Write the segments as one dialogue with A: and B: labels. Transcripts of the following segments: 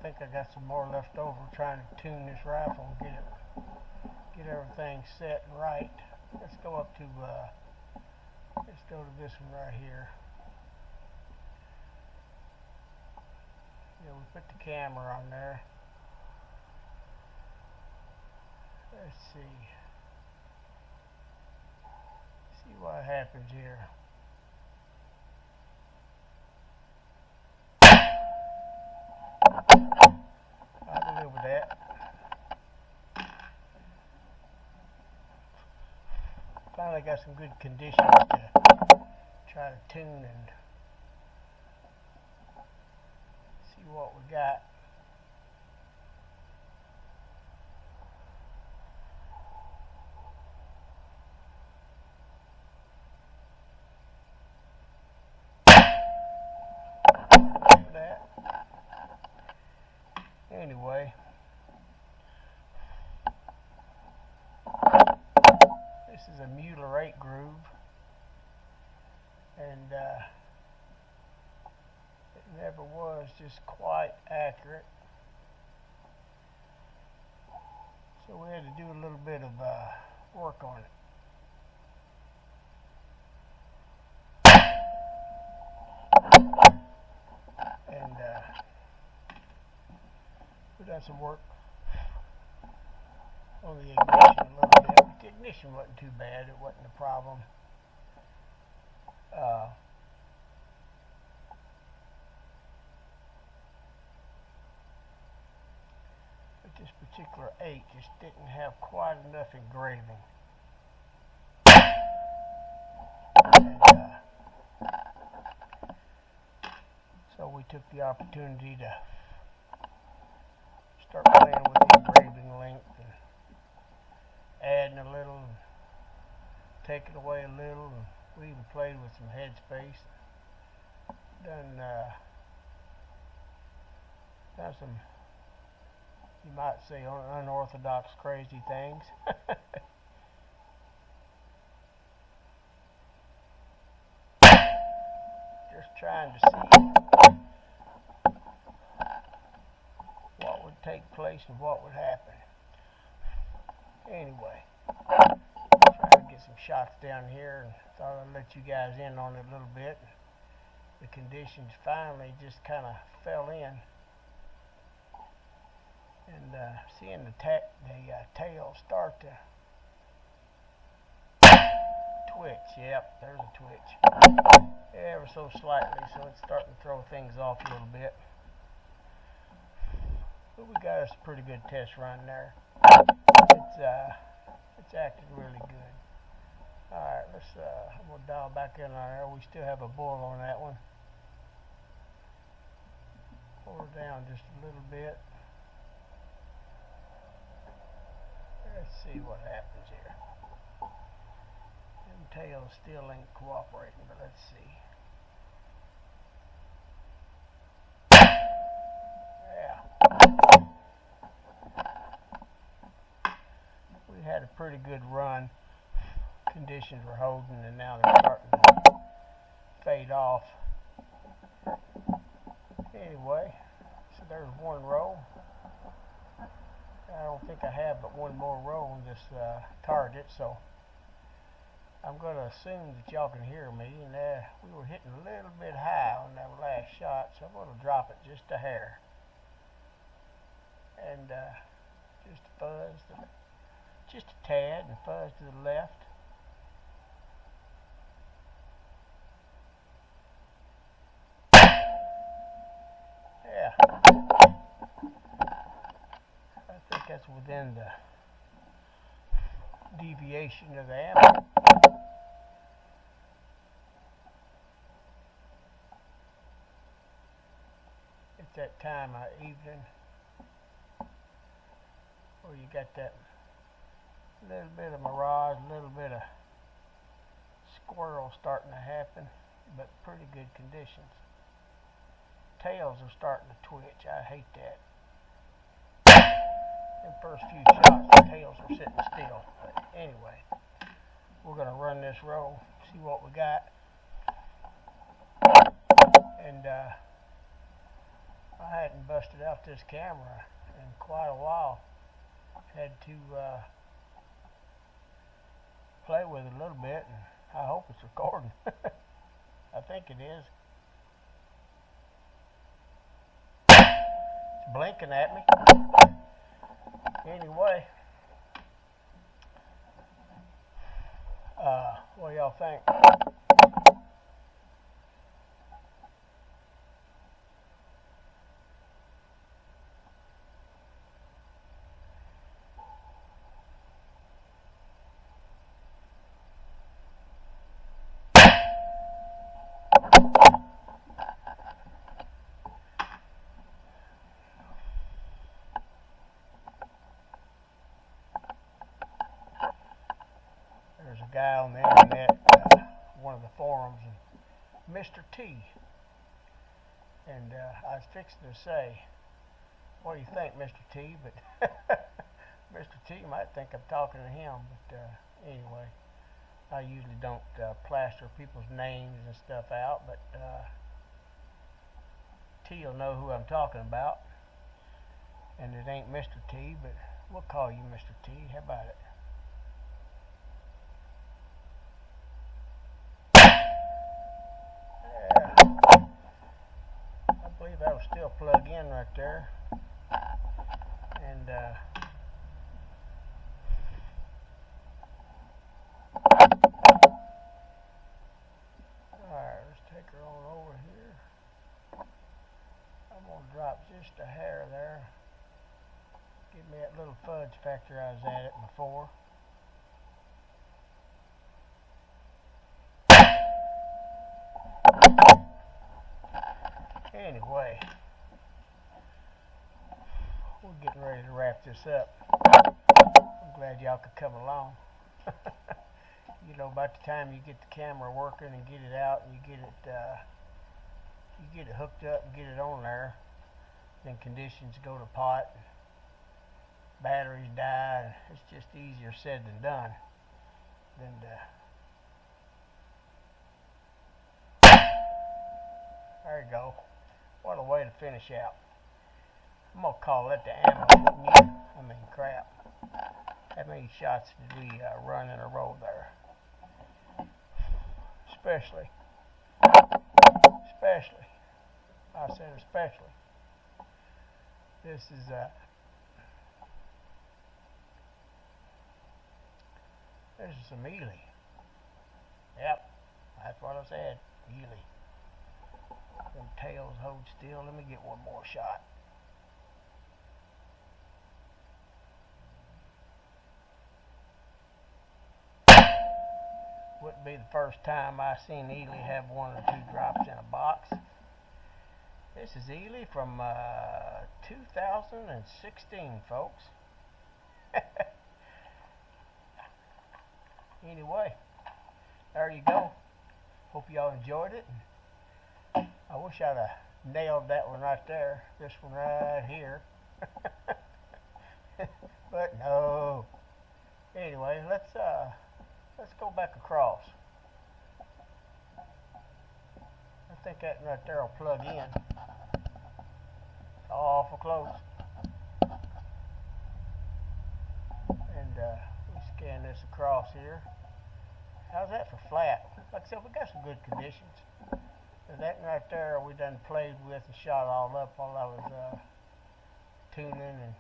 A: think I got some more left over trying to tune this rifle and get everything set and right. Let's go up to let's go to this one right here. Yeah, we put the camera on there. Let's see what happens here. I can live with that. Finally got some good conditions to try to tune and see what we got. Anyway, this is a Muller 8 groove, and it never was just quite accurate, so we had to do a little bit of work on it. And we done some work on the ignition a little bit. The ignition wasn't too bad, it wasn't a problem. But this particular 8 just didn't have quite enough engraving. And, so we took the opportunity to start playing with the engraving length and adding a little and taking away a little, and we even played with some headspace. Done some, you might say, unorthodox crazy things. Just trying to see what would take place and what would happen. Anyway, trying to get some shots down here, and thought I'd let you guys in on it a little bit. The conditions finally just kind of fell in, and seeing the tail start to twitch. Yep, there's a twitch, ever so slightly, so it's starting to throw things off a little bit. But we got us a pretty good test run there. It's acting really good. Alright, I'm gonna dial back in on there. We still have a bull on that one. Pull her down just a little bit. Let's see what happens here. Them tails still ain't cooperating, but let's see. We had a pretty good run. Conditions were holding, and now they're starting to fade off. Anyway, so there's one row. I don't think I have but one more row on this target, so I'm going to assume that y'all can hear me. And we were hitting a little bit high on that last shot, so I'm going to drop it just a hair. And just fuzz, just a tad, and fuzz to the left. Yeah, I think that's within the deviation of the ammo. It's that time of evening where you got that little bit of mirage, a little bit of squirrel starting to happen, but pretty good conditions. Tails are starting to twitch. I hate that. In the first few shots, the tails are sitting still. But anyway, we're going to run this roll, see what we got. And I hadn't busted out this camera in quite a while. Had to play with it a little bit, and I hope it's recording. I think it is. It's blinking at me. Anyway, what do y'all think? There's a guy on the internet, one of the forums, and Mr. T. And I was fixing to say, what do you think, Mr. T? But Mr. T might think I'm talking to him. But anyway, I usually don't plaster people's names and stuff out, but T will know who I'm talking about. And it ain't Mr. T, but we'll call you Mr. T. How about it? That'll still plug in right there, and alright, let's take her on over here. I'm going to drop just a hair there, give me that little fudge factor I was at it before. Anyway, we're getting ready to wrap this up. I'm glad y'all could come along. You know, by the time you get the camera working and get it out and you get it hooked up and get it on there, then conditions go to pot, batteries die, and it's just easier said than done. There you go. What a way to finish out. I'm going to call that the ammo, wouldn't you? I mean, crap. How many shots did we run in a row there? Especially. I said especially. This is some Ely. Yep, that's what I said. Ely. Them tails hold still. Let me get one more shot. Wouldn't be the first time I seen Ely have one or two drops in a box. This is Ely from 2016, folks. Anyway, there you go. Hope y'all enjoyed it. I wish I'd have nailed that one right there. This one right here. But no. Anyway, let's go back across. I think that right there will plug in. It's awful close. And we scan this across here. How's that for flat? Like I said, we got some good conditions. That right there we done played with and shot all up while I was tuning and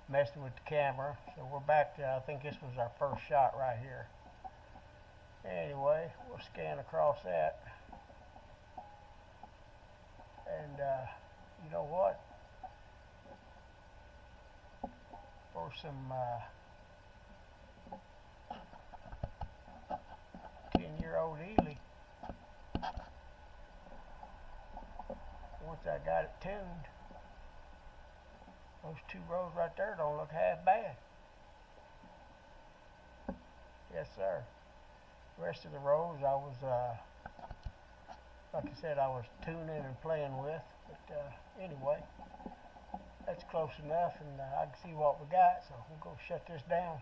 A: messing with the camera. So we're back to, I think this was our first shot right here. Anyway, we'll scan across that. And you know what? For some 10-year-old Ely, once I got it tuned, those two rows right there don't look half bad. Yes, sir. The rest of the rows I was, like I said, I was tuning and playing with. But anyway, that's close enough, and I can see what we got, so we'll go shut this down.